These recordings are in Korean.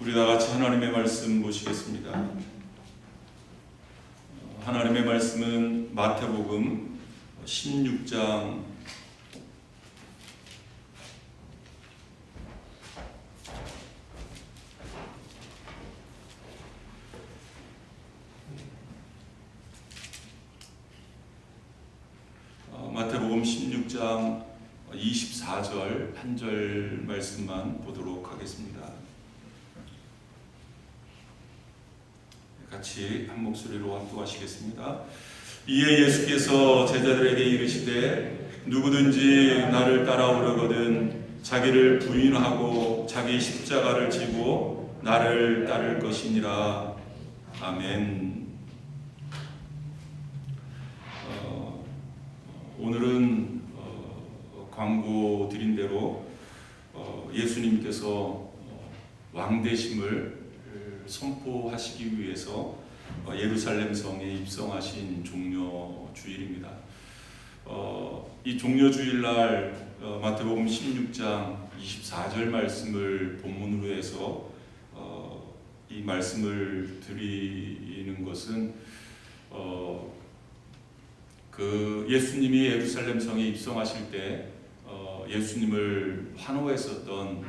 우리 다 같이 하나님의 말씀 보시겠습니다. 하나님의 말씀은 마태복음 16장 24절 한 절 말씀만 보도록 하겠습니다. 같이 한 목소리로 합독하시겠습니다. 이에 예수께서 제자들에게 이르시되 누구든지 나를 따라오려거든 자기를 부인하고 자기 십자가를 지고 나를 따를 것이니라. 아멘. 오늘은 광고 드린 대로 예수님께서 왕되심을 선포하시기 위해서 예루살렘 성에 입성하신 종려주일입니다. 이 종려주일날 마태복음 16장 24절 말씀을 본문으로 해서 이 말씀을 드리는 것은 그 예수님이 예루살렘 성에 입성하실 때 예수님을 환호했었던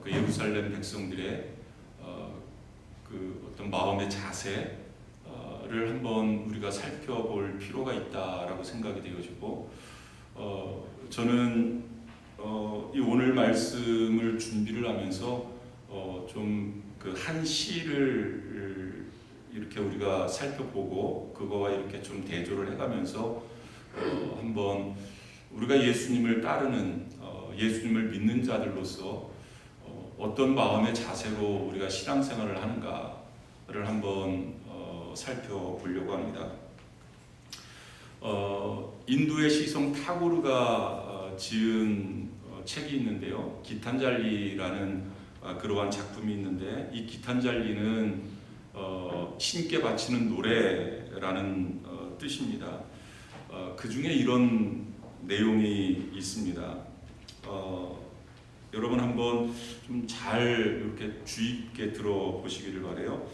그 예루살렘 백성들의 그 어떤 마음의 자세를 한번 우리가 살펴볼 필요가 있다라고 생각이 되어지고, 저는 이 오늘 말씀을 준비를 하면서 좀 그 한 시를 이렇게 우리가 살펴보고 그거와 이렇게 좀 대조를 해가면서 한번 우리가 예수님을 따르는 예수님을 믿는 자들로서 어떤 마음의 자세로 우리가 신앙생활을 하는가를 한번 살펴보려고 합니다. 인도의 시성 타고르가 지은 책이 있는데요, 기탄잘리라는 그러한 작품이 있는데, 이 기탄잘리는 신께 바치는 노래라는 뜻입니다. 그 중에 이런 내용이 있습니다. 여러분 한번 좀 잘 이렇게 주의 깊게 들어보시기를 바라요.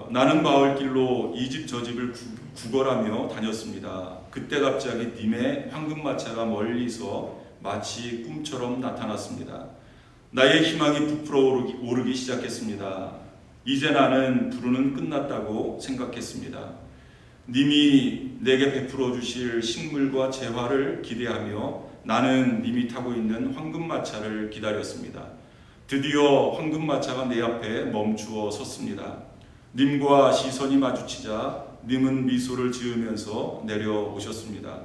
나는 마을길로 이 집 저 집을 구걸하며 다녔습니다. 그때 갑자기 님의 황금마차가 멀리서 마치 꿈처럼 나타났습니다. 나의 희망이 부풀어 오르기 시작했습니다. 이제 나는 불운은 끝났다고 생각했습니다. 님이 내게 베풀어 주실 식물과 재화를 기대하며 나는 님이 타고 있는 황금마차를 기다렸습니다. 드디어 황금마차가 내 앞에 멈추어 섰습니다. 님과 시선이 마주치자 님은 미소를 지으면서 내려오셨습니다.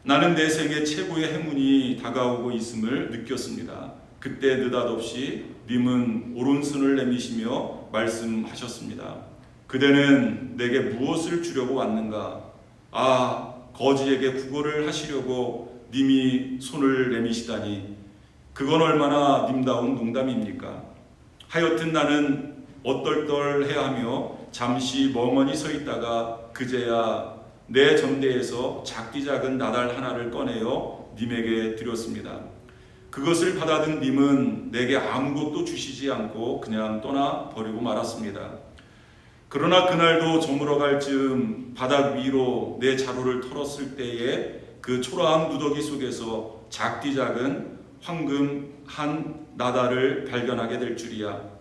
나는 내 생애 최고의 행운이 다가오고 있음을 느꼈습니다. 그때 느닷없이 님은 오른손을 내미시며 말씀하셨습니다. 그대는 내게 무엇을 주려고 왔는가? 거지에게 구걸을 하시려고 님이 손을 내미시다니 그건 얼마나 님다운 농담입니까? 하여튼 나는 얼떨떨해하며 잠시 멍하니 서 있다가 그제야 내 전대에서 작디 작은 나달 하나를 꺼내어 님에게 드렸습니다. 그것을 받아든 님은 내게 아무것도 주시지 않고 그냥 떠나 버리고 말았습니다. 그러나 그날도 저물어갈 즈음 바닥 위로 내 자루를 털었을 때에 그 초라한 누더기 속에서 작디 작은 황금 한 나달을 발견하게 될 줄이야.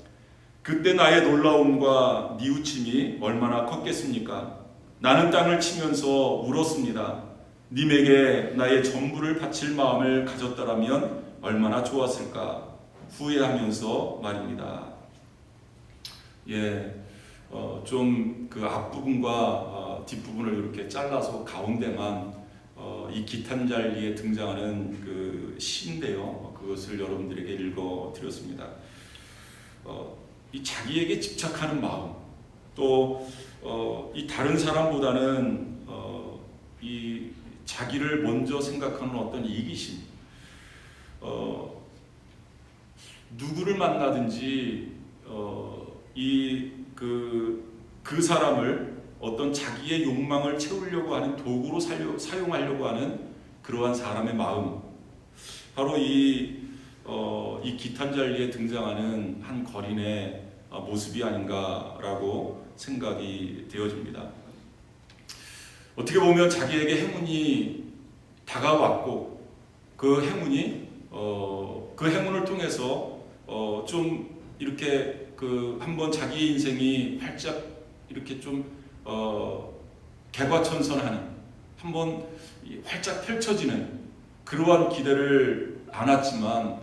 그때 나의 놀라움과 뉘우침이 얼마나 컸겠습니까? 나는 땅을 치면서 울었습니다. 님에게 나의 전부를 바칠 마음을 가졌더라면 얼마나 좋았을까 후회하면서 말입니다. 좀 그 앞부분과 뒷부분을 이렇게 잘라서 가운데만 이 기탄잘리에 등장하는 그 시인데요, 그것을 여러분들에게 읽어드렸습니다. 이 자기에게 집착하는 마음, 또 이 다른 사람보다는 이 자기를 먼저 생각하는 어떤 이기심, 누구를 만나든지 그 사람을 어떤 자기의 욕망을 채우려고 하는 도구로 사용하려고 하는 그러한 사람의 마음, 바로 이 이 기탄절리에 등장하는 한 거린의 모습이 아닌가라고 생각이 되어집니다. 어떻게 보면 자기에게 행운이 다가왔고 그 행운을 통해서 좀 이렇게 한번 자기 인생이 활짝 이렇게 좀 개과천선하는, 한번 활짝 펼쳐지는 그러한 기대를 안았지만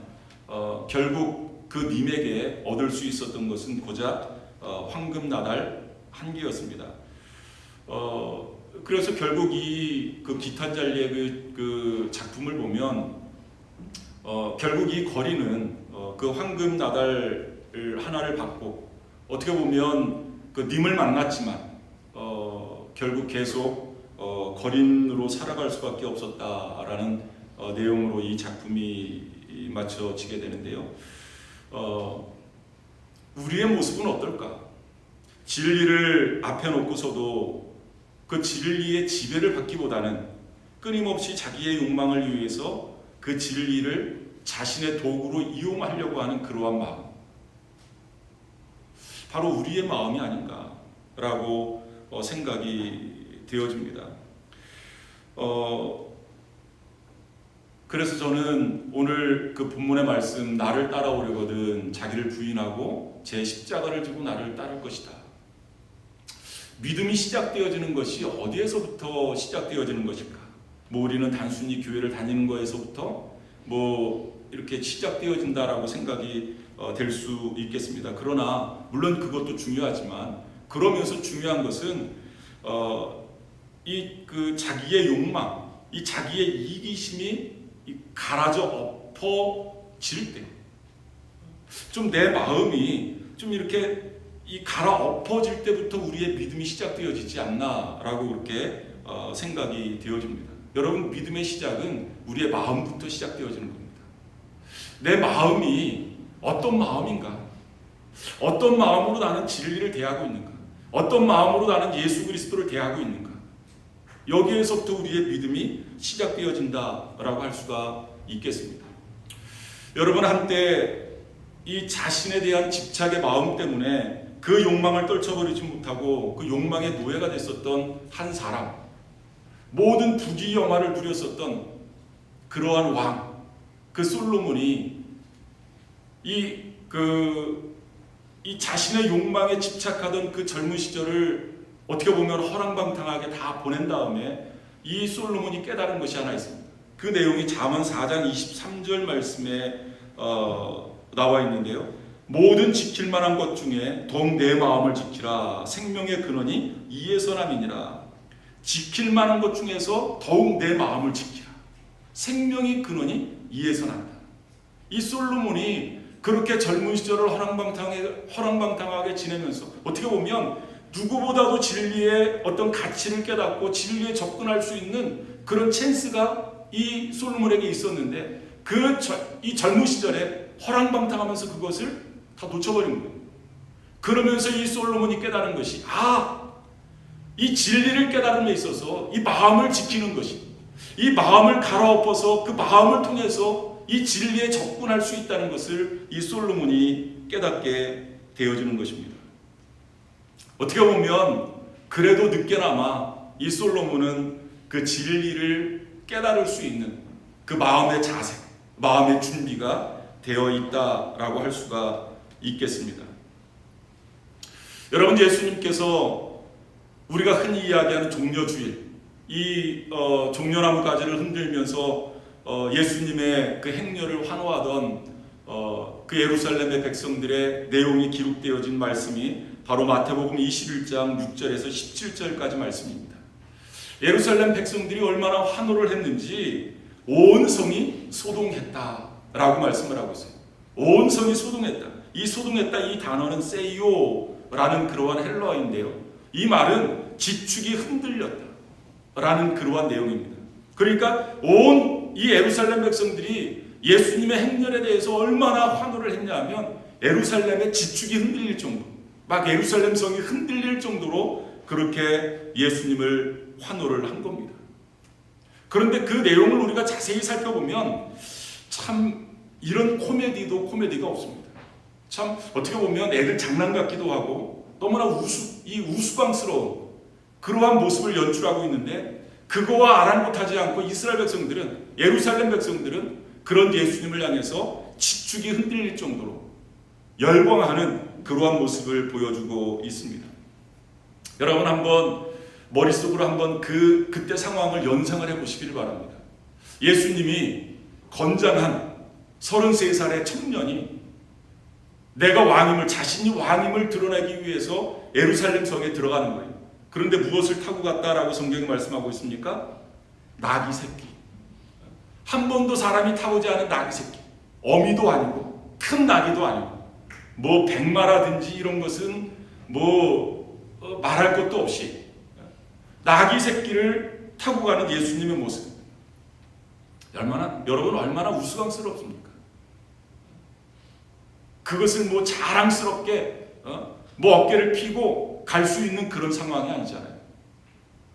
결국 그 님에게 얻을 수 있었던 것은 고작 황금 나달 한 개였습니다. 그래서 결국 그 기탄잘리의 그 작품을 보면 결국 이 거리는 그 황금 나달 하나를 받고 어떻게 보면 그 님을 만났지만 결국 계속 거린으로 살아갈 수밖에 없었다라는 내용으로 이 작품이 맞춰지게 되는데요. 우리의 모습은 어떨까? 진리를 앞에 놓고서도 그 진리의 지배를 받기보다는 끊임없이 자기의 욕망을 위해서 그 진리를 자신의 도구로 이용하려고 하는 그러한 마음, 바로 우리의 마음이 아닌가라고 생각이 되어집니다. 그래서 저는 오늘 그 본문의 말씀, 나를 따라오려거든 자기를 부인하고 제 십자가를 지고 나를 따를 것이다. 믿음이 시작되어지는 것이 어디에서부터 시작되어지는 것일까? 우리는 단순히 교회를 다니는 거에서부터 이렇게 시작되어진다라고 생각이 될 수 있겠습니다. 그러나 물론 그것도 중요하지만, 그러면서 중요한 것은 그 자기의 욕망, 이 자기의 이기심이 가라져 엎어질 때, 좀 내 마음이 좀 이렇게 갈아 엎어질 때부터 우리의 믿음이 시작되어지지 않나라고 그렇게 생각이 되어집니다. 여러분, 믿음의 시작은 우리의 마음부터 시작되어지는 겁니다. 내 마음이 어떤 마음인가? 어떤 마음으로 나는 진리를 대하고 있는가? 어떤 마음으로 나는 예수 그리스도를 대하고 있는가? 여기에서부터 우리의 믿음이 시작되어진다라고 할 수가 있겠습니다. 여러분, 한때 이 자신에 대한 집착의 마음 때문에 그 욕망을 떨쳐버리지 못하고 그 욕망의 노예가 됐었던 한 사람, 모든 부귀영화를 누렸었던 그러한 왕, 그 솔로몬이 이 자신의 욕망에 집착하던 그 젊은 시절을 어떻게 보면 허랑방탕하게 다 보낸 다음에 이 솔로몬이 깨달은 것이 하나 있습니다. 그 내용이 잠언 4장 23절 말씀에 나와 있는데요. 모든 지킬 만한 것 중에 더욱 내 마음을 지키라. 생명의 근원이 이에서 남이니라. 지킬 만한 것 중에서 더욱 내 마음을 지키라. 생명의 근원이 이에서 난다. 이 솔로몬이 그렇게 젊은 시절을 허랑방탕하게 지내면서 어떻게 보면 누구보다도 진리의 어떤 가치를 깨닫고 진리에 접근할 수 있는 그런 찬스가 이 솔로몬에게 있었는데, 이 젊은 시절에 허랑방탕하면서 그것을 다 놓쳐버린 거예요. 그러면서 이 솔로몬이 깨달은 것이, 이 진리를 깨달음에 있어서 이 마음을 지키는 것이, 이 마음을 갈아엎어서 그 마음을 통해서 이 진리에 접근할 수 있다는 것을 이 솔로몬이 깨닫게 되어지는 것입니다. 어떻게 보면 그래도 늦게나마 이 솔로몬은 그 진리를 깨달을 수 있는 그 마음의 자세, 마음의 준비가 되어 있다라고 할 수가 있겠습니다. 여러분, 예수님께서 우리가 흔히 이야기하는 종려주일, 이 종려나무 가지를 흔들면서 예수님의 그 행렬을 환호하던 그 예루살렘의 백성들의 내용이 기록되어진 말씀이 바로 마태복음 21장 6절에서 17절까지 말씀입니다. 예루살렘 백성들이 얼마나 환호를 했는지 온 성이 소동했다라고 말씀을 하고 있어요. 온 성이 소동했다. 이 소동했다, 이 단어는 세이오라는 그러한 헬라어인데요. 이 말은 지축이 흔들렸다라는 그러한 내용입니다. 그러니까 온 이 예루살렘 백성들이 예수님의 행렬에 대해서 얼마나 환호를 했냐면 예루살렘의 지축이 흔들릴 정도, 막 예루살렘 성이 흔들릴 정도로 그렇게 예수님을 환호를 한 겁니다. 그런데 그 내용을 우리가 자세히 살펴보면 참 이런 코미디도 코미디가 없습니다. 참 어떻게 보면 애들 장난 같기도 하고 너무나 우스꽝스러운 그러한 모습을 연출하고 있는데, 그거와 아랑곳하지 않고 이스라엘 백성들은, 예루살렘 백성들은 그런 예수님을 향해서 지축이 흔들릴 정도로 열광하는 그러한 모습을 보여주고 있습니다. 여러분 한번 머릿속으로 한번 그때 상황을 연상을 해보시기를 바랍니다. 예수님이 건장한 33살의 청년이 내가 왕임을, 자신이 왕임을 드러내기 위해서 예루살렘 성에 들어가는 거예요. 그런데 무엇을 타고 갔다라고 성경이 말씀하고 있습니까? 나귀 새끼. 한 번도 사람이 타보지 않은 나귀 새끼. 어미도 아니고 큰 나귀도 아니고 뭐 백마라든지 이런 것은 말할 것도 없이 나귀 새끼를 타고 가는 예수님의 모습. 여러분 얼마나 우스꽝스럽습니까? 그것을 자랑스럽게 어깨를 펴고 갈 수 있는 그런 상황이 아니잖아요.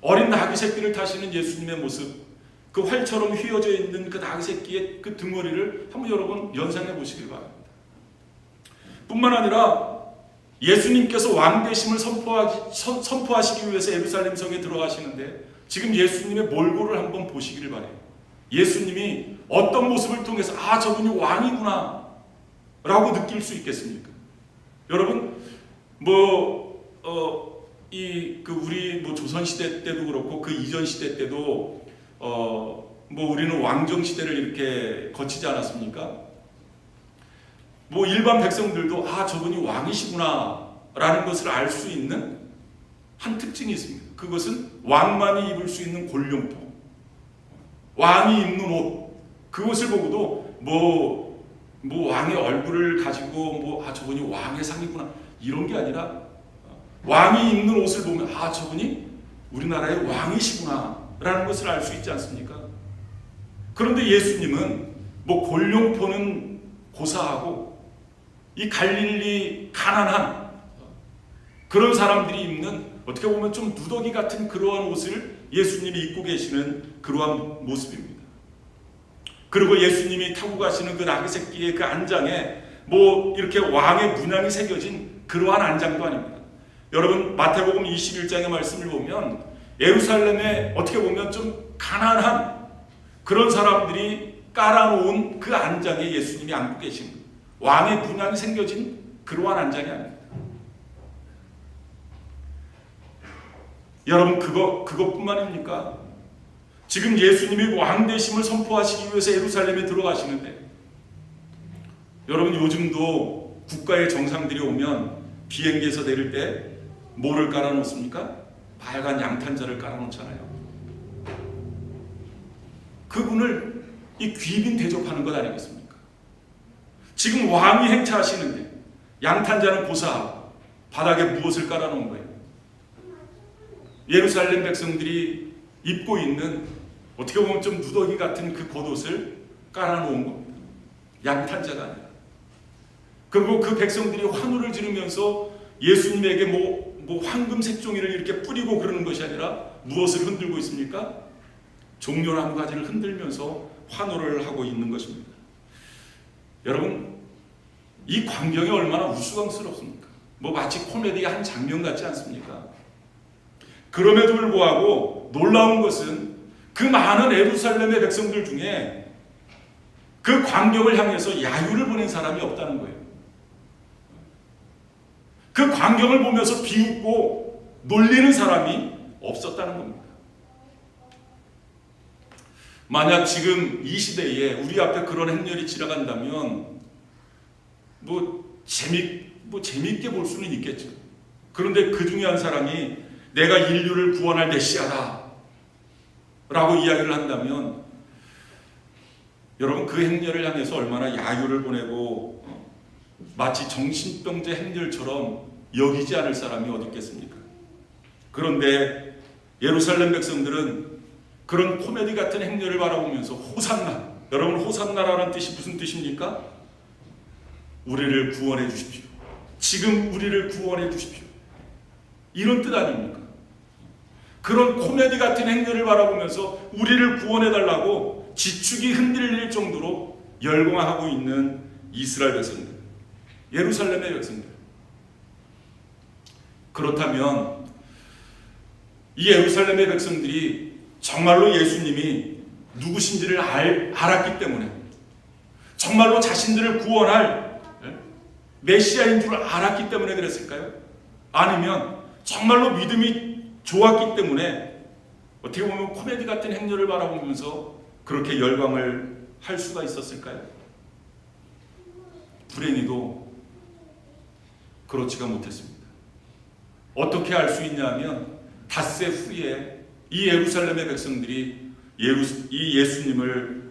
어린 나귀 새끼를 타시는 예수님의 모습, 그 활처럼 휘어져 있는 그 나귀 새끼의 그 등허리를 한번 여러분 연상해 보시길 바랍니다. 뿐만 아니라 예수님께서 왕되심을 선포하시기 위해서 예루살렘 성에 들어가시는데, 지금 예수님의 몰골을 한번 보시기를 바라요. 예수님이 어떤 모습을 통해서 저분이 왕이구나 라고 느낄 수 있겠습니까? 여러분 우리 조선시대 때도 그렇고 그 이전 시대 때도 우리는 왕정 시대를 이렇게 거치지 않았습니까? 일반 백성들도 저분이 왕이시구나 라는 것을 알 수 있는 한 특징이 있습니다. 그것은 왕만이 입을 수 있는 골룡포, 왕이 입는 옷, 그것을 보고도 왕의 얼굴을 가지고 저분이 왕의 상이구나 이런 게 아니라, 왕이 입는 옷을 보면 저분이 우리나라의 왕이시구나 라는 것을 알 수 있지 않습니까? 그런데 예수님은 골룡포는 고사하고 이 갈릴리 가난한 그런 사람들이 입는, 어떻게 보면 좀 누더기 같은 그러한 옷을 예수님이 입고 계시는 그러한 모습입니다. 그리고 예수님이 타고 가시는 그 나귀 새끼의 그 안장에 이렇게 왕의 문양이 새겨진 그러한 안장도 아닙니다. 여러분 마태복음 21장의 말씀을 보면 예루살렘에 어떻게 보면 좀 가난한 그런 사람들이 깔아놓은 그 안장에 예수님이 앉고 계신 거예요. 왕의 문양이 새겨진 그러한 안장이 아닙니다. 여러분 그것뿐만입니까? 지금 예수님이 왕되심을 선포하시기 위해서 예루살렘에 들어가시는데, 여러분 요즘도 국가의 정상들이 오면 비행기에서 내릴 때 뭐를 깔아놓습니까? 빨간 양탄자를 깔아놓잖아요. 그분을 이 귀빈 대접하는 것 아니겠습니까? 지금 왕이 행차하시는데 양탄자는 고사하고 바닥에 무엇을 깔아놓은 거예요? 예루살렘 백성들이 입고 있는 어떻게 보면 좀 누더기 같은 그 겉옷을 깔아놓은 겁니다. 양탄자가 아니라. 그리고 그 백성들이 환호를 지르면서 예수님에게 황금 색종이를 이렇게 뿌리고 그러는 것이 아니라 무엇을 흔들고 있습니까? 종려나무 가지를 흔들면서 환호를 하고 있는 것입니다. 여러분 이 광경이 얼마나 우스꽝스럽습니까? 마치 코미디의 한 장면 같지 않습니까? 그럼에도 불구하고 놀라운 것은 그 많은 예루살렘의 백성들 중에 그 광경을 향해서 야유를 보낸 사람이 없다는 거예요. 그 광경을 보면서 비웃고 놀리는 사람이 없었다는 겁니다. 만약 지금 이 시대에 우리 앞에 그런 행렬이 지나간다면 재미있게 볼 수는 있겠죠. 그런데 그 중에 한 사람이 내가 인류를 구원할 메시아다 라고 이야기를 한다면, 여러분 그 행렬을 향해서 얼마나 야유를 보내고 마치 정신병자 행렬처럼 여기지 않을 사람이 어디 있겠습니까? 그런데 예루살렘 백성들은 그런 코미디 같은 행렬을 바라보면서 호산나, 여러분 호산나라는 뜻이 무슨 뜻입니까? 우리를 구원해 주십시오. 지금 우리를 구원해 주십시오. 이런 뜻 아닙니까? 그런 코미디 같은 행렬을 바라보면서 우리를 구원해 달라고 지축이 흔들릴 정도로 열광하고 있는 이스라엘 백성들, 예루살렘의 백성들. 그렇다면 이 예루살렘의 백성들이 정말로 예수님이 누구신지를 알았기 때문에, 정말로 자신들을 구원할 메시아인 줄 알았기 때문에 그랬을까요? 아니면 정말로 믿음이 좋았기 때문에 어떻게 보면 코미디 같은 행렬을 바라보면서 그렇게 열광을 할 수가 있었을까요? 불행히도 그렇지가 못했습니다. 어떻게 알 수 있냐면 닷새 후에 이 예루살렘의 백성들이 이 예수님을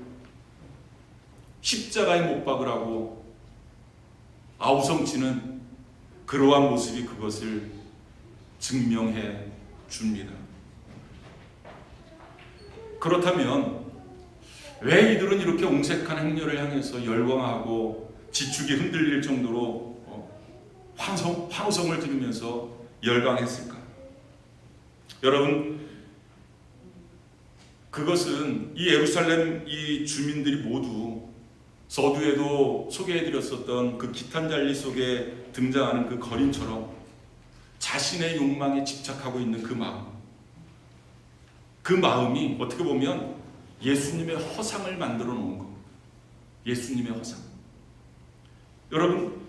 십자가에 못 박으라고 아우성치는 그러한 모습이 그것을 증명해 줍니다. 그렇다면 왜 이들은 이렇게 옹색한 행렬을 향해서 열광하고 지축이 흔들릴 정도로 환호성을 지르면서 열광했을까? 여러분, 그것은 이 예루살렘 이 주민들이 모두 서두에도 소개해드렸었던 그 기탄 잔리 속에 등장하는 그 거린처럼 자신의 욕망에 집착하고 있는 그 마음이 어떻게 보면 예수님의 허상을 만들어 놓은 겁니다. 예수님의 허상. 여러분,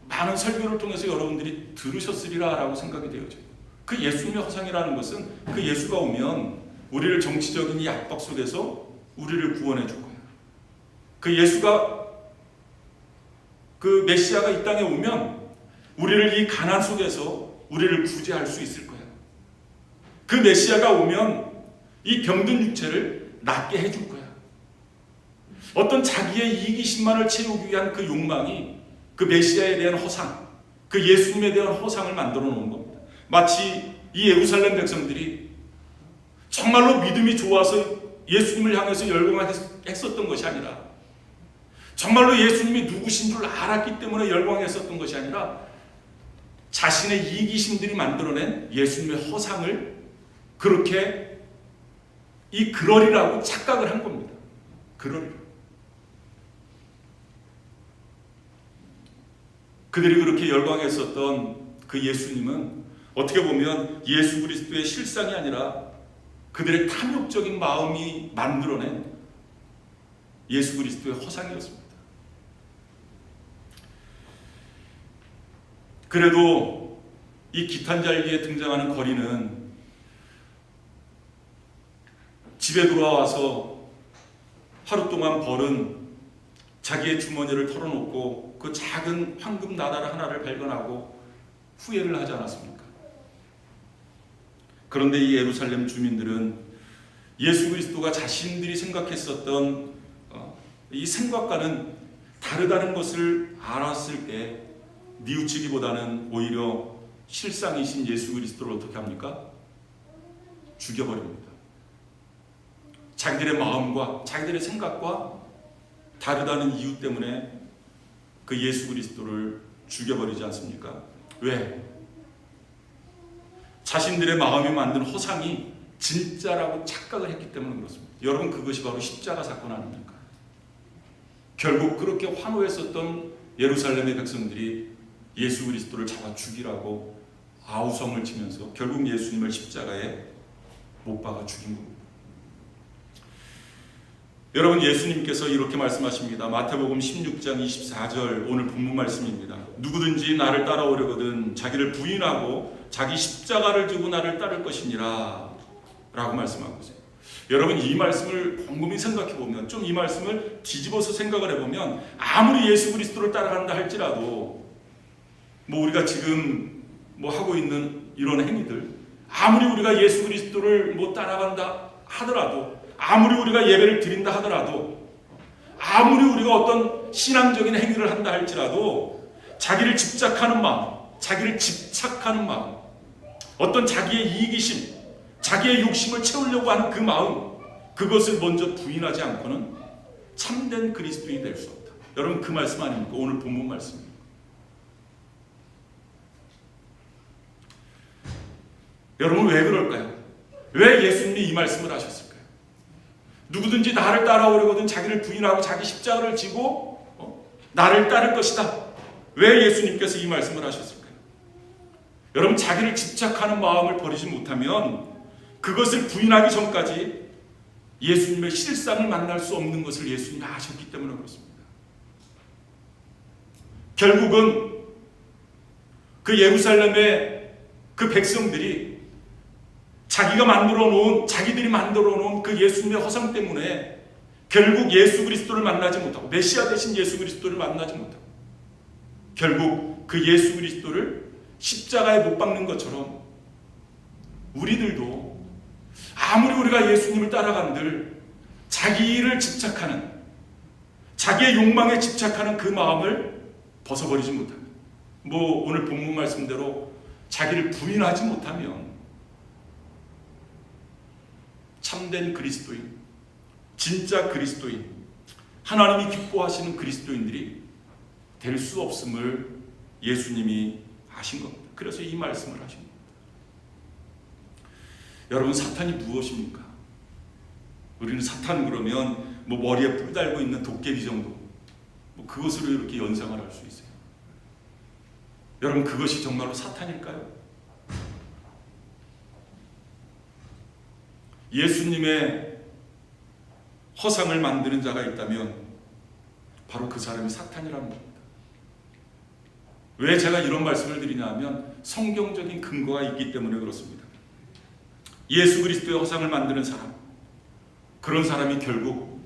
많은 설교를 통해서 여러분들이 들으셨으리라라고 생각이 되어져요. 그 예수님의 허상이라는 것은 그 예수가 오면 우리를 정치적인 이 압박 속에서 우리를 구원해 줄 거예요. 그 예수가, 그 메시아가 이 땅에 오면 우리를 이 가난 속에서 우리를 구제할 수 있을 거예요. 그 메시아가 오면 이 병든 육체를 낫게 해줄 거야. 어떤 자기의 이기심만을 채우기 위한 그 욕망이 그 메시아에 대한 허상, 그 예수님에 대한 허상을 만들어 놓은 겁니다. 마치 이 예루살렘 백성들이 정말로 믿음이 좋아서 예수님을 향해서 열광했었던 것이 아니라, 정말로 예수님이 누구신 줄 알았기 때문에 열광했었던 것이 아니라 자신의 이기심들이 만들어낸 예수님의 허상을 그렇게 이 그러리라고 착각을 한 겁니다. 그러리. 그들이 그렇게 열광했었던 그 예수님은 어떻게 보면 예수 그리스도의 실상이 아니라 그들의 탐욕적인 마음이 만들어낸 예수 그리스도의 허상이었습니다. 그래도 이 기탄잘기에 등장하는 거리는 집에 돌아와서 하루 동안 벌은 자기의 주머니를 털어놓고 그 작은 황금 나달 하나를 발견하고 후회를 하지 않았습니까? 그런데 이 예루살렘 주민들은 예수 그리스도가 자신들이 생각했었던 이 생각과는 다르다는 것을 알았을 때 뉘우치기보다는 오히려 실상이신 예수 그리스도를 어떻게 합니까? 죽여버립니다. 자기들의 마음과 자기들의 생각과 다르다는 이유 때문에 그 예수 그리스도를 죽여버리지 않습니까? 왜? 자신들의 마음이 만든 허상이 진짜라고 착각을 했기 때문에 그렇습니다. 여러분, 그것이 바로 십자가 사건 아닙니까? 결국 그렇게 환호했었던 예루살렘의 백성들이 예수 그리스도를 잡아 죽이라고 아우성을 치면서 결국 예수님을 십자가에 못 박아 죽인 겁니다. 여러분, 예수님께서 이렇게 말씀하십니다. 마태복음 16장 24절 오늘 본문 말씀입니다. 누구든지 나를 따라오려거든 자기를 부인하고 자기 십자가를 지고 나를 따를 것이니라 라고 말씀하고 있어요. 여러분, 이 말씀을 곰곰이 생각해보면, 좀 이 말씀을 뒤집어서 생각을 해보면, 아무리 예수 그리스도를 따라간다 할지라도 우리가 지금 하고 있는 이런 행위들, 아무리 우리가 예수 그리스도를 따라간다 하더라도, 아무리 우리가 예배를 드린다 하더라도, 아무리 우리가 어떤 신앙적인 행위를 한다 할지라도 자기를 집착하는 마음, 자기를 집착하는 마음, 어떤 자기의 이기심, 자기의 욕심을 채우려고 하는 그 마음, 그것을 먼저 부인하지 않고는 참된 그리스도인이 될 수 없다. 여러분, 그 말씀 아닙니까? 오늘 본문 말씀입니다. 여러분, 왜 그럴까요? 왜 예수님이 이 말씀을 하셨을까요? 누구든지 나를 따라오려거든 자기를 부인하고 자기 십자가를 지고 나를 따를 것이다. 왜 예수님께서 이 말씀을 하셨을까요? 여러분, 자기를 집착하는 마음을 버리지 못하면 그것을 부인하기 전까지 예수님의 실상을 만날 수 없는 것을 예수님이 아셨기 때문에 그렇습니다. 결국은 그 예루살렘의 그 백성들이 자기들이 만들어 놓은 그 예수님의 허상 때문에 결국 예수 그리스도를 만나지 못하고, 메시아 되신 예수 그리스도를 만나지 못하고, 결국 그 예수 그리스도를 십자가에 못 박는 것처럼 우리들도 아무리 우리가 예수님을 따라간들 자기를 집착하는, 자기의 욕망에 집착하는 그 마음을 벗어버리지 못하면, 오늘 본문 말씀대로 자기를 부인하지 못하면 참된 그리스도인, 진짜 그리스도인, 하나님이 기뻐하시는 그리스도인들이 될 수 없음을 예수님이 아신 겁니다. 그래서 이 말씀을 하신 겁니다. 여러분, 사탄이 무엇입니까? 우리는 사탄 그러면 머리에 뿔 달고 있는 도깨비 정도, 그것으로 이렇게 연상을 할 수 있어요. 여러분, 그것이 정말로 사탄일까요? 예수님의 허상을 만드는 자가 있다면 바로 그 사람이 사탄이라는 겁니다. 왜 제가 이런 말씀을 드리냐 하면 성경적인 근거가 있기 때문에 그렇습니다. 예수 그리스도의 허상을 만드는 사람, 그런 사람이 결국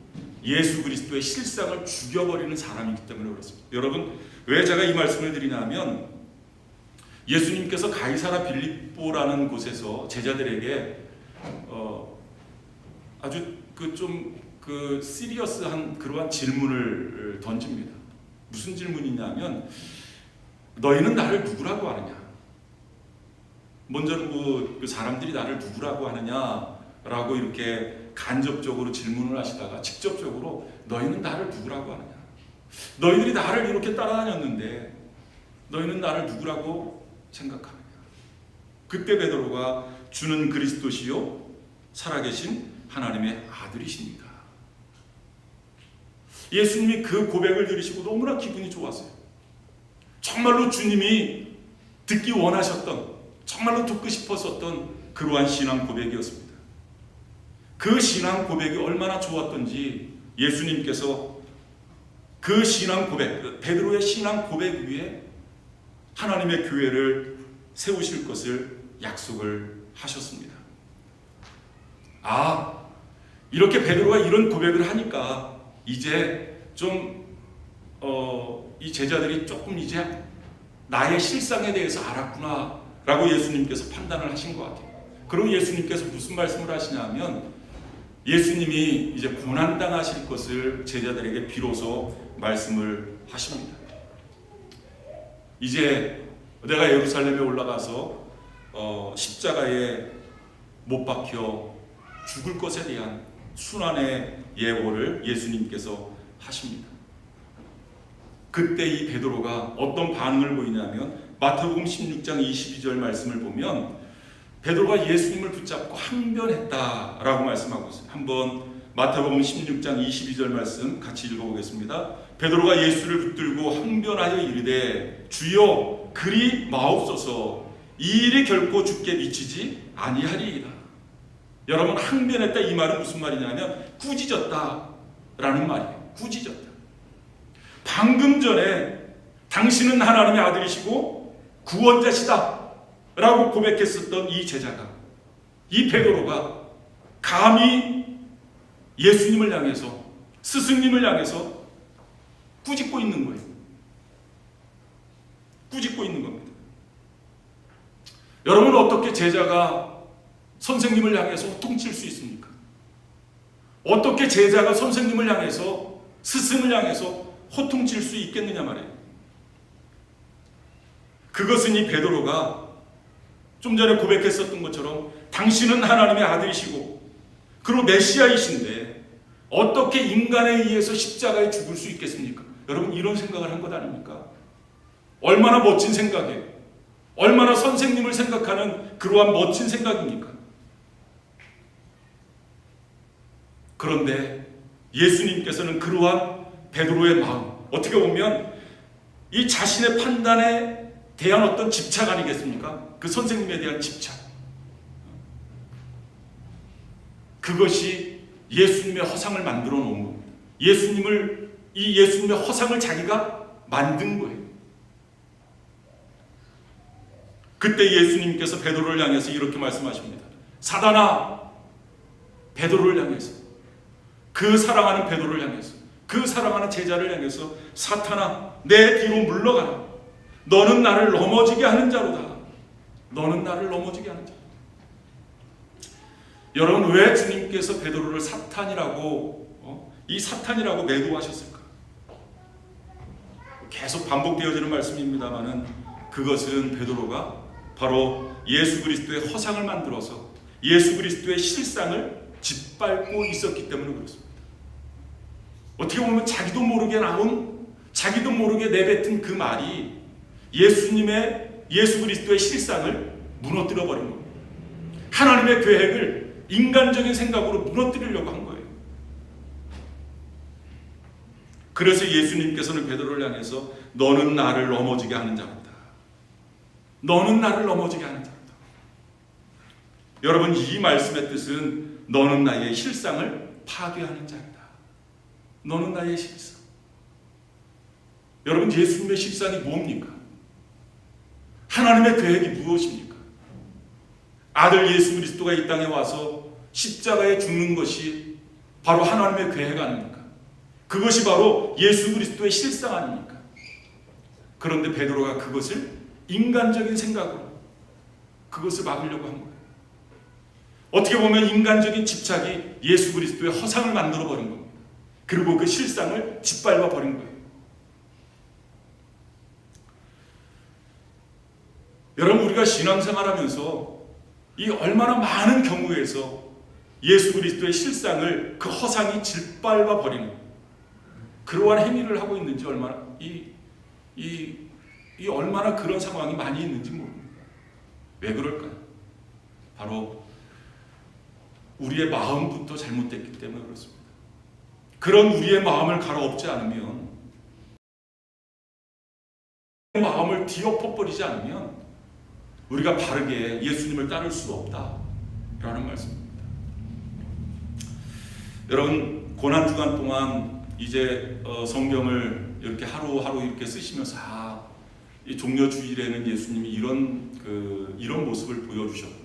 예수 그리스도의 실상을 죽여버리는 사람이기 때문에 그렇습니다. 여러분, 왜 제가 이 말씀을 드리냐 하면 예수님께서 가이사라 빌립보라는 곳에서 제자들에게 아주 시리어스한 그러한 질문을 던집니다. 무슨 질문이냐면, 너희는 나를 누구라고 하느냐? 먼저는 그 사람들이 나를 누구라고 하느냐라고 이렇게 간접적으로 질문을 하시다가 직접적으로 너희는 나를 누구라고 하느냐? 너희들이 나를 이렇게 따라다녔는데 너희는 나를 누구라고 생각하느냐? 그때 베드로가 주는 그리스도시요 살아계신 하나님의 아들이십니다. 예수님이 그 고백을 들으시고 너무나 기분이 좋았어요. 정말로 주님이 듣기 원하셨던, 정말로 듣고 싶었었던 그러한 신앙 고백이었습니다. 그 신앙 고백이 얼마나 좋았던지 예수님께서 그 신앙 고백, 베드로의 신앙 고백 위에 하나님의 교회를 세우실 것을 약속을 하셨습니다. 이렇게 베드로가 이런 고백을 하니까 이제 이 제자들이 조금 이제 나의 실상에 대해서 알았구나 라고 예수님께서 판단을 하신 것 같아요. 그리고 예수님께서 무슨 말씀을 하시냐면, 예수님이 이제 고난당하실 것을 제자들에게 비로소 말씀을 하십니다. 이제 내가 예루살렘에 올라가서 십자가에 못 박혀 죽을 것에 대한 순환의 예고를 예수님께서 하십니다. 그때 이 베드로가 어떤 반응을 보이냐면, 마태복음 16장 22절 말씀을 보면 베드로가 예수님을 붙잡고 항변했다라고 말씀하고 있어요. 한번 마태복음 16장 22절 말씀 같이 읽어보겠습니다. 베드로가 예수를 붙들고 항변하여 이르되 주여 그리 마옵소서, 이 일이 결코 주께 미치지 아니하리이다. 여러분, 항변했다 이 말은 무슨 말이냐면 꾸짖었다라는 말이에요. 꾸짖었다. 방금 전에 당신은 하나님의 아들이시고 구원자시다 라고 고백했었던 이 제자가, 이 베드로가 감히 예수님을 향해서, 스승님을 향해서 꾸짖고 있는 거예요. 꾸짖고 있는 겁니다. 여러분, 어떻게 제자가 선생님을 향해서 호통칠 수 있습니까? 어떻게 제자가 선생님을 향해서, 스승을 향해서 호통칠 수 있겠느냐 말이에요. 그것은 이 베드로가 좀 전에 고백했었던 것처럼 당신은 하나님의 아들이시고 그리고 메시아이신데 어떻게 인간에 의해서 십자가에 죽을 수 있겠습니까? 여러분, 이런 생각을 한 것 아닙니까? 얼마나 멋진 생각이에요. 얼마나 선생님을 생각하는 그러한 멋진 생각입니까? 그런데 예수님께서는 그러한 베드로의 마음, 어떻게 보면 이 자신의 판단에 대한 어떤 집착 아니겠습니까? 그 선생님에 대한 집착. 그것이 예수님의 허상을 만들어 놓은 겁니다. 예수님의 허상을 자기가 만든 거예요. 그때 예수님께서 베드로를 향해서 이렇게 말씀하십니다. 사단아, 베드로를 향해서, 그 사랑하는 베드로를 향해서, 그 사랑하는 제자를 향해서, 사탄아, 내 뒤로 물러가라. 너는 나를 넘어지게 하는 자로다. 너는 나를 넘어지게 하는 자. 여러분, 왜 주님께서 베드로를 사탄이라고 이 사탄이라고 매도하셨을까? 계속 반복되어지는 말씀입니다만은 그것은 베드로가 바로 예수 그리스도의 허상을 만들어서 예수 그리스도의 실상을 짓밟고 있었기 때문에 그렇습니다. 어떻게 보면 자기도 모르게 내뱉은 그 말이 예수 그리스도의 실상을 무너뜨려 버린 겁니다. 하나님의 계획을 인간적인 생각으로 무너뜨리려고 한 거예요. 그래서 예수님께서는 베드로를 향해서 너는 나를 넘어지게 하는 자로다. 너는 나를 넘어지게 하는 자로다. 여러분, 이 말씀의 뜻은 너는 나의 실상을 파괴하는 자이다. 너는 나의 실상. 여러분, 예수님의 실상이 뭡니까? 하나님의 계획이 무엇입니까? 아들 예수 그리스도가 이 땅에 와서 십자가에 죽는 것이 바로 하나님의 계획 아닙니까? 그것이 바로 예수 그리스도의 실상 아닙니까? 그런데 베드로가 그것을 인간적인 생각으로 그것을 막으려고 한 거예요. 어떻게 보면 인간적인 집착이 예수 그리스도의 허상을 만들어 버린 겁니다. 그리고 그 실상을 짓밟아 버린 거예요. 여러분, 우리가 신앙생활하면서 이 얼마나 많은 경우에서 예수 그리스도의 실상을 그 허상이 짓밟아 버리는 그러한 행위를 하고 있는지 얼마나 얼마나 그런 상황이 많이 있는지 모릅니다. 왜 그럴까요? 바로 우리의 마음부터 잘못됐기 때문에 그렇습니다. 그런 우리의 마음을 갈아엎지 않으면, 마음을 뒤엎어버리지 않으면 우리가 바르게 예수님을 따를 수 없다라는 말씀입니다. 여러분, 고난주간 동안 이제 성경을 이렇게 하루하루 이렇게 쓰시면서 이 종려주일에는 예수님이 이런 모습을 보여주셨구나.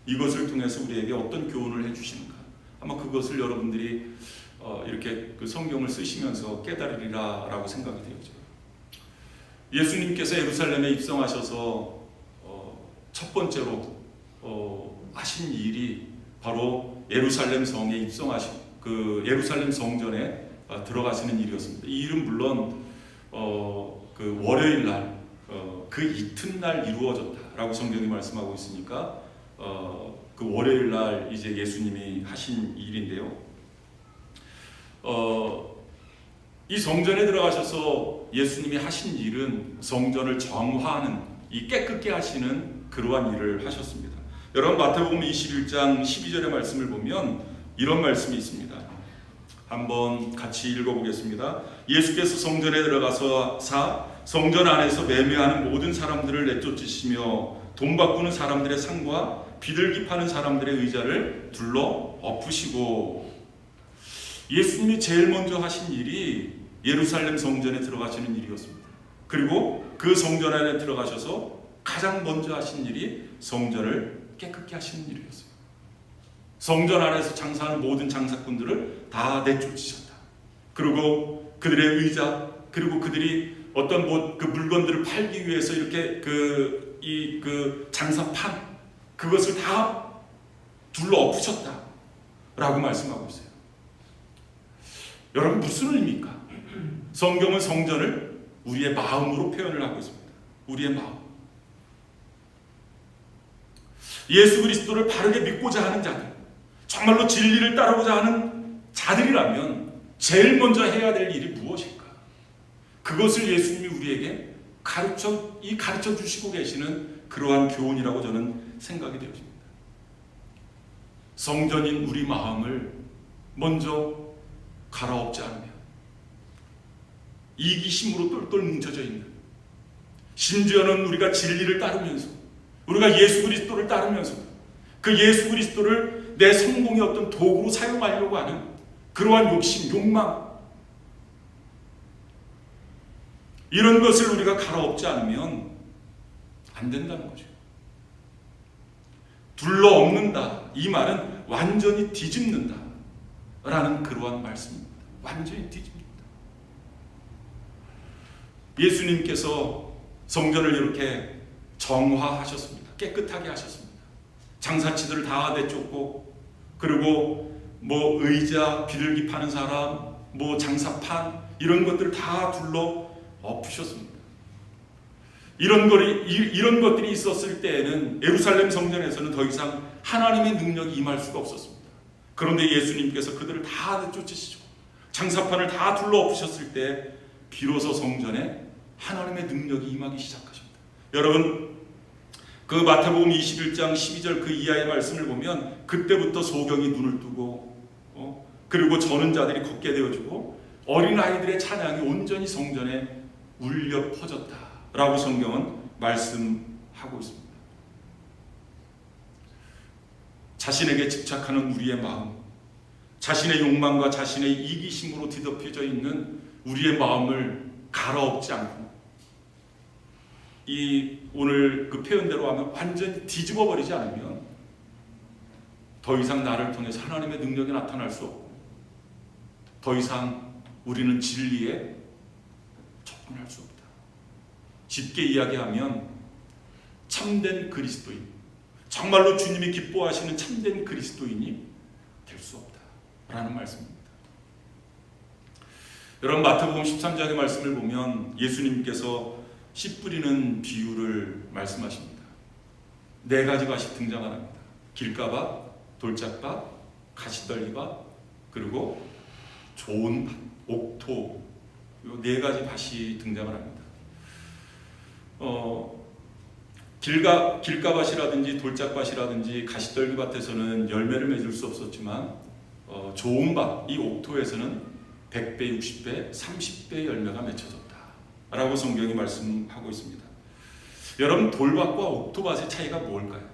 이것을 통해서 우리에게 어떤 교훈을 해주시는가. 아마 그것을 여러분들이 이렇게 그 성경을 쓰시면서 깨달으리라라고 생각이 되어져요. 예수님께서 예루살렘에 입성하셔서 첫 번째로 하신 일이 바로 예루살렘 성에 입성하신 그 예루살렘 성전에 들어가시는 일이었습니다. 이 일은 물론 그 월요일 날 그 이튿날 이루어졌다라고 성경이 말씀하고 있으니까 그 월요일 날 이제 예수님이 하신 일인데요. 이 성전에 들어가셔서 예수님이 하신 일은 성전을 정화하는, 이 깨끗게 하시는 그러한 일을 하셨습니다. 여러분, 마태복음 21장 12절의 말씀을 보면 이런 말씀이 있습니다. 한번 같이 읽어보겠습니다. 예수께서 성전에 들어가서 성전 안에서 매매하는 모든 사람들을 내쫓으시며 돈 바꾸는 사람들의 상과 비둘기 파는 사람들의 의자를 둘러 엎으시고, 예수님이 제일 먼저 하신 일이 예루살렘 성전에 들어가시는 일이었습니다. 그리고 그 성전 안에 들어가셔서 가장 먼저 하신 일이 성전을 깨끗게 하시는 일이었어요. 성전 안에서 장사하는 모든 장사꾼들을 다 내쫓으셨다. 그리고 그들의 의자, 그리고 그들이 어떤 그 물건들을 팔기 위해서 이렇게 그 장사판, 그것을 다 둘러 엎으셨다라고 말씀하고 있어요. 여러분, 무슨 의미입니까? 성경은 성전을 우리의 마음으로 표현을 하고 있습니다. 우리의 마음. 예수 그리스도를 바르게 믿고자 하는 자들, 정말로 진리를 따르고자 하는 자들이라면 제일 먼저 해야 될 일이 무엇일까? 그것을 예수님이 우리에게 가르쳐 주시고 계시는 그러한 교훈이라고 저는 생각이 되어집니다. 성전인 우리 마음을 먼저 갈아엎지 않으면, 이기심으로 똘똘 뭉쳐져 있는, 심지어는 우리가 진리를 따르면서, 우리가 예수 그리스도를 따르면서 그 예수 그리스도를 내 성공의 어떤 도구로 사용하려고 하는 그러한 욕심, 욕망, 이런 것을 우리가 갈아엎지 않으면 안 된다는 거죠. 둘러엎는다, 이 말은 완전히 뒤집는다 라는 그러한 말씀입니다. 완전히 뒤집는다. 예수님께서 성전을 이렇게 정화하셨습니다. 깨끗하게 하셨습니다. 장사치들을 다 내쫓고, 그리고 뭐 의자, 비둘기 파는 사람, 뭐 장사판, 이런 것들을 다 둘러 엎으셨습니다. 이런 것들이 있었을 때에는 예루살렘 성전에서는 더 이상 하나님의 능력이 임할 수가 없었습니다. 그런데 예수님께서 그들을 다 내쫓으시고 장사판을 다 둘러 엎으셨을 때 비로소 성전에 하나님의 능력이 임하기 시작하십니다. 여러분, 그 마태복음 21장 12절 그 이하의 말씀을 보면 그때부터 소경이 눈을 뜨고 그리고 저는 자들이 걷게 되어주고 어린아이들의 찬양이 온전히 성전에 울려 퍼졌다라고 성경은 말씀하고 있습니다. 자신에게 집착하는 우리의 마음, 자신의 욕망과 자신의 이기심으로 뒤덮여져 있는 우리의 마음을 갈아엎지 않고, 이 오늘 그 표현대로 하면 완전히 뒤집어 버리지 않으면 더 이상 나를 통해서 하나님의 능력이 나타날 수 없고, 더 이상 우리는 진리에 접근할 수 없다. 쉽게 이야기하면 참된 그리스도인, 정말로 주님이 기뻐하시는 참된 그리스도인이 될 수 없다라는 말씀입니다. 여러분, 마태복음 13장의 말씀을 보면 예수님께서 씨 뿌리는 비유를 말씀하십니다. 4가지 밭이 등장합니다. 길가밭, 돌짝밭, 가시떨기밭, 그리고 좋은 밭, 옥토, 이 4가지 밭이 등장을 합니다. 길가밭이라든지 돌짝밭이라든지 가시떨기밭에서는 열매를 맺을 수 없었지만 좋은 밭, 이 옥토에서는 100배, 60배, 30배의 열매가 맺혀졌다라고 성경이 말씀하고 있습니다. 여러분, 돌밭과 옥토밭의 차이가 뭘까요?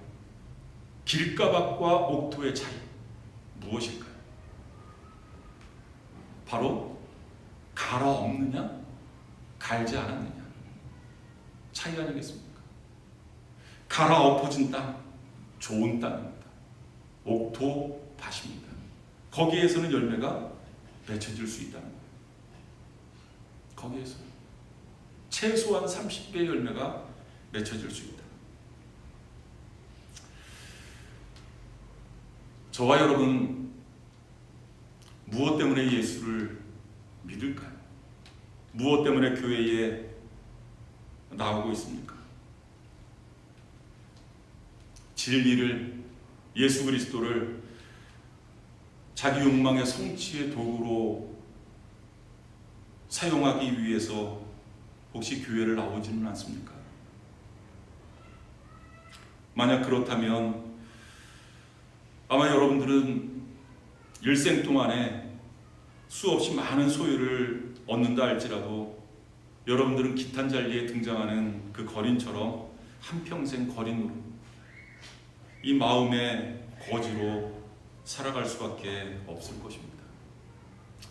길가밭과 옥토의 차이 무엇일까요? 바로 갈아엎느냐, 갈지 않았느냐 차이 아니겠습니까? 갈아엎어진 땅, 좋은 땅입니다. 옥토밭입니다. 거기에서는 열매가 맺혀질 수 있다는 거예요. 거기에서 최소한 30배의 열매가 맺혀질 수 있다. 저와 여러분, 무엇 때문에 예수를 믿을까요? 무엇 때문에 교회에 나오고 있습니까? 진리를, 예수 그리스도를 자기 욕망의 성취의 도구로 사용하기 위해서 혹시 교회를 나오지는 않습니까? 만약 그렇다면 아마 여러분들은 일생 동안에 수없이 많은 소유를 얻는다 할지라도 여러분들은 기탄 잔리에 등장하는 그 거린처럼 한평생 거린으로 이 마음의 거지로 살아갈 수밖에 없을 것입니다.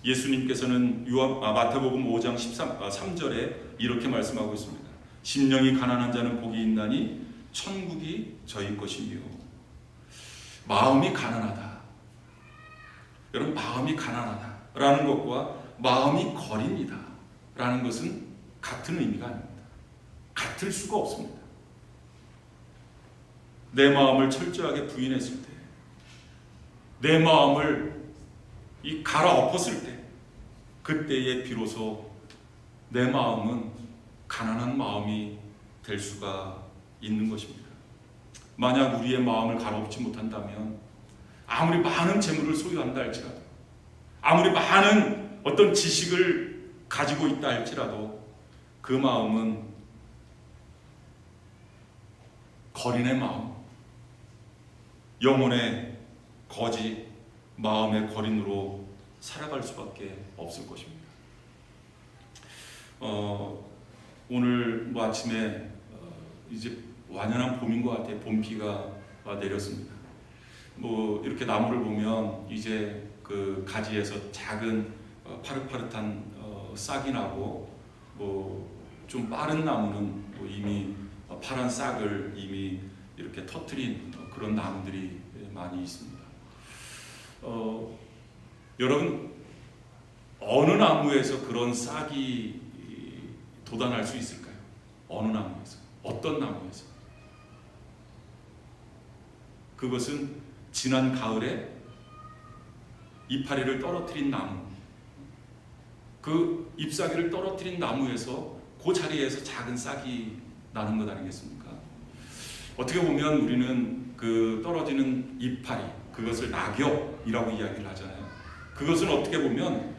예수님께서는 마태복음 5장 3절에 이렇게 말씀하고 있습니다. 심령이 가난한 자는 복이 있나니 천국이 저희 것이며. 마음이 가난하다. 여러분, 마음이 가난하다라는 것과 마음이 거린이다 라는 것은 같은 의미가 아닙니다. 같을 수가 없습니다. 내 마음을 철저하게 부인했을 때, 내 마음을 갈아엎었을 때, 그때에 비로소 내 마음은 가난한 마음이 될 수가 있는 것입니다. 만약 우리의 마음을 갈아엎지 못한다면 아무리 많은 재물을 소유한다 할지라도, 아무리 많은 어떤 지식을 가지고 있다 할지라도 그 마음은 거린의 마음, 영혼의 거지, 마음의 거린으로 살아갈 수밖에 없을 것입니다. 오늘 아침에 이제 완연한 봄인 것 같아요. 봄비가 내렸습니다. 이렇게 나무를 보면 이제 그 가지에서 작은 파릇파릇한 싹이 나고 좀 빠른 나무는 이미 파란 싹을 이미 이렇게 터트린 그런 나무들이 많이 있습니다. 여러분, 어느 나무에서 그런 싹이 돋아날 수 있을까요? 어느 나무에서? 어떤 나무에서? 그것은 지난 가을에 이파리를 떨어뜨린 나무, 그 잎사귀를 떨어뜨린 나무에서 그 자리에서 작은 싹이 나는 것 아니겠습니까? 어떻게 보면 우리는 그 떨어지는 이파리, 그것을 낙엽이라고 이야기를 하잖아요. 그것은 어떻게 보면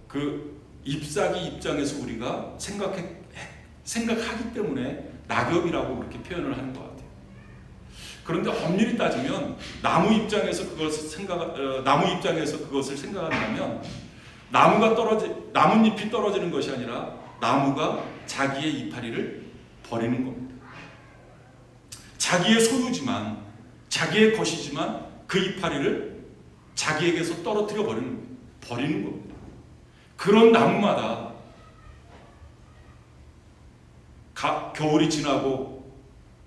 그 잎사귀 입장에서 우리가 생각하기 때문에 낙엽이라고 그렇게 표현을 하는 것 같아요. 그런데 엄밀히 따지면 나무 입장에서 그것을 생각한다면 나뭇잎이 떨어지는 것이 아니라 나무가 자기의 이파리를 버리는 겁니다. 자기의 소유지만, 자기의 것이지만 그 이파리를 자기에게서 떨어뜨려 버리는 겁니다. 그런 나무마다 겨울이 지나고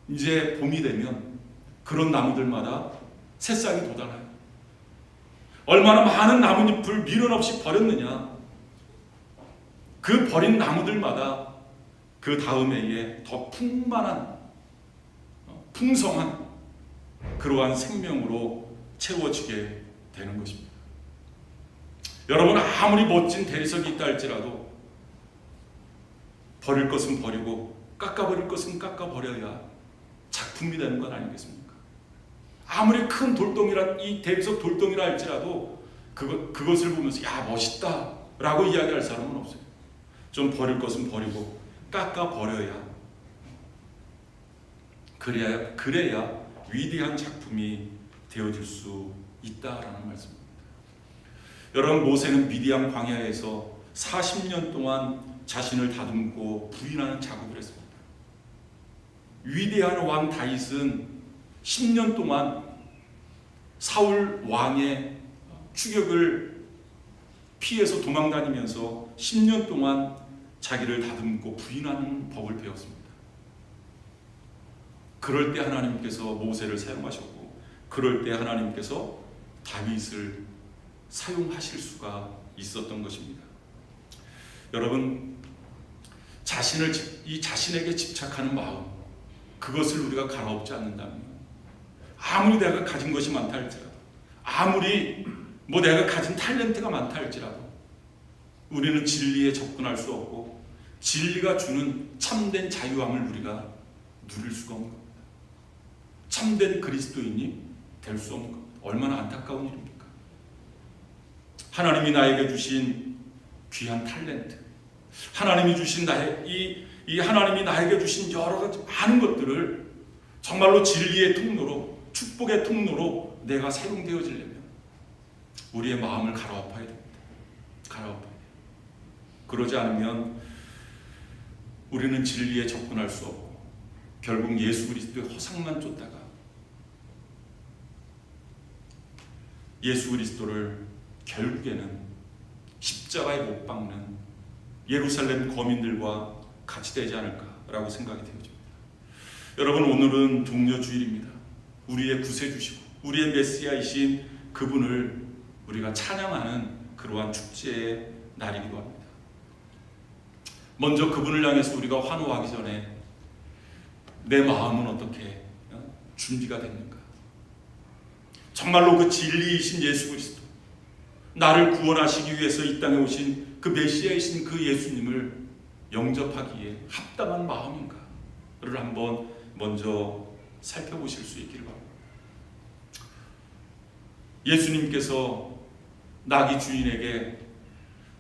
이제 봄이 되면 그런 나무들마다 새싹이 돋아나요. 얼마나 많은 나뭇잎을 미련 없이 버렸느냐. 그 버린 나무들마다 그 다음 해에 더 풍만한, 풍성한 그러한 생명으로 채워지게 되는 것입니다. 여러분, 아무리 멋진 대리석이 있다 할지라도 버릴 것은 버리고 깎아버릴 것은 깎아버려야 작품이 되는 건 아니겠습니까? 아무리 큰 이 대리석 돌덩이라 할지라도 그것을 보면서 야, 멋있다 라고 이야기할 사람은 없어요. 좀 버릴 것은 버리고 깎아버려야, 그래야 위대한 작품이 되어질 수 있다라는 말씀입니다. 여러분, 모세는 미디안 광야에서 40년 동안 자신을 다듬고 부인하는 작업을 했습니다. 위대한 왕 다윗은 10년 동안 사울 왕의 추격을 피해서 도망다니면서 10년 동안 자기를 다듬고 부인하는 법을 배웠습니다. 그럴 때 하나님께서 모세를 사용하셨고, 그럴 때 하나님께서 다윗을 사용하실 수가 있었던 것입니다. 여러분, 자신에게 집착하는 마음, 그것을 우리가 갈아엎지 않는다면, 아무리 내가 가진 것이 많다 할지라도, 아무리 내가 가진 탤런트가 많다 할지라도 우리는 진리에 접근할 수 없고 진리가 주는 참된 자유함을 우리가 누릴 수가 없는 겁니다. 참된 그리스도인이 될 수 없는 겁니다. 얼마나 안타까운 일입니까? 하나님이 나에게 주신 귀한 탤런트, 하나님이 주신 하나님이 나에게 주신 여러 가지 많은 것들을 정말로 진리의 통로로, 축복의 통로로 내가 사용되어지려면 우리의 마음을 갈아엎어야 됩니다. 갈아엎어야 돼요. 그러지 않으면 우리는 진리에 접근할 수 없고 결국 예수 그리스도의 허상만 쫓다가 예수 그리스도를 결국에는 십자가에 못 박는 예루살렘 거민들과 같이 되지 않을까라고 생각이 되어집니다. 여러분, 오늘은 동료주일입니다. 우리의 구세주시고 우리의 메시아이신 그분을 우리가 찬양하는 그러한 축제의 날이기도 합니다. 먼저 그분을 향해서 우리가 환호하기 전에 내 마음은 어떻게 준비가 됐는가? 정말로 그 진리이신 예수 그리스도, 나를 구원하시기 위해서 이 땅에 오신 그 메시아이신 그 예수님을 영접하기에 합당한 마음인가를 한번 먼저 살펴보실 수 있기를 바랍니다. 예수님께서 나귀 주인에게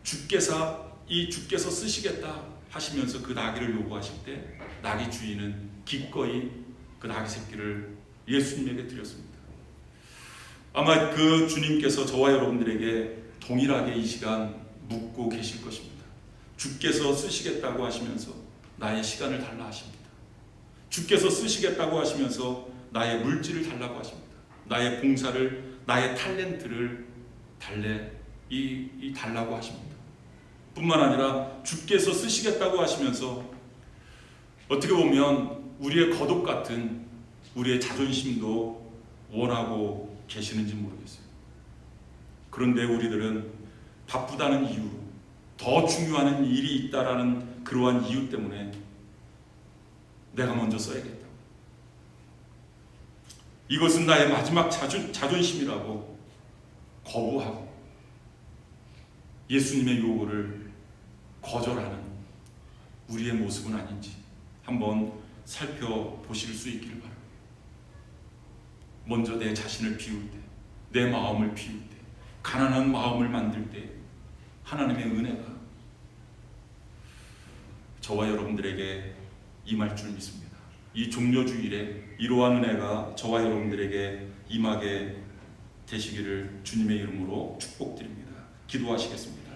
주께서 쓰시겠다 하시면서 그 나귀를 요구하실 때 나귀 주인은 기꺼이 그 나귀 새끼를 예수님에게 드렸습니다. 아마 그 주님께서 저와 여러분들에게 동일하게 이 시간 묻고 계실 것입니다. 주께서 쓰시겠다고 하시면서 나의 시간을 달라 하십니다. 주께서 쓰시겠다고 하시면서 나의 물질을 달라고 하십니다. 나의 봉사를, 나의 탤런트를 달라고 하십니다. 뿐만 아니라 주께서 쓰시겠다고 하시면서 어떻게 보면 우리의 거독 같은 우리의 자존심도 원하고 계시는지 모르겠어요. 그런데 우리들은 바쁘다는 이유, 더 중요한 일이 있다라는 그러한 이유 때문에 내가 먼저 써야겠다. 이것은 나의 마지막 자존심이라고 거부하고 예수님의 요구를 거절하는 우리의 모습은 아닌지 한번 살펴보실 수 있기를 바랍니다. 먼저 내 자신을 비울 때, 내 마음을 비울 때, 가난한 마음을 만들 때 하나님의 은혜가 저와 여러분들에게 임할 줄 믿습니다. 이 종려주일에 이러한 은혜가 저와 여러분들에게 임하게 되시기를 주님의 이름으로 축복드립니다. 기도하시겠습니다.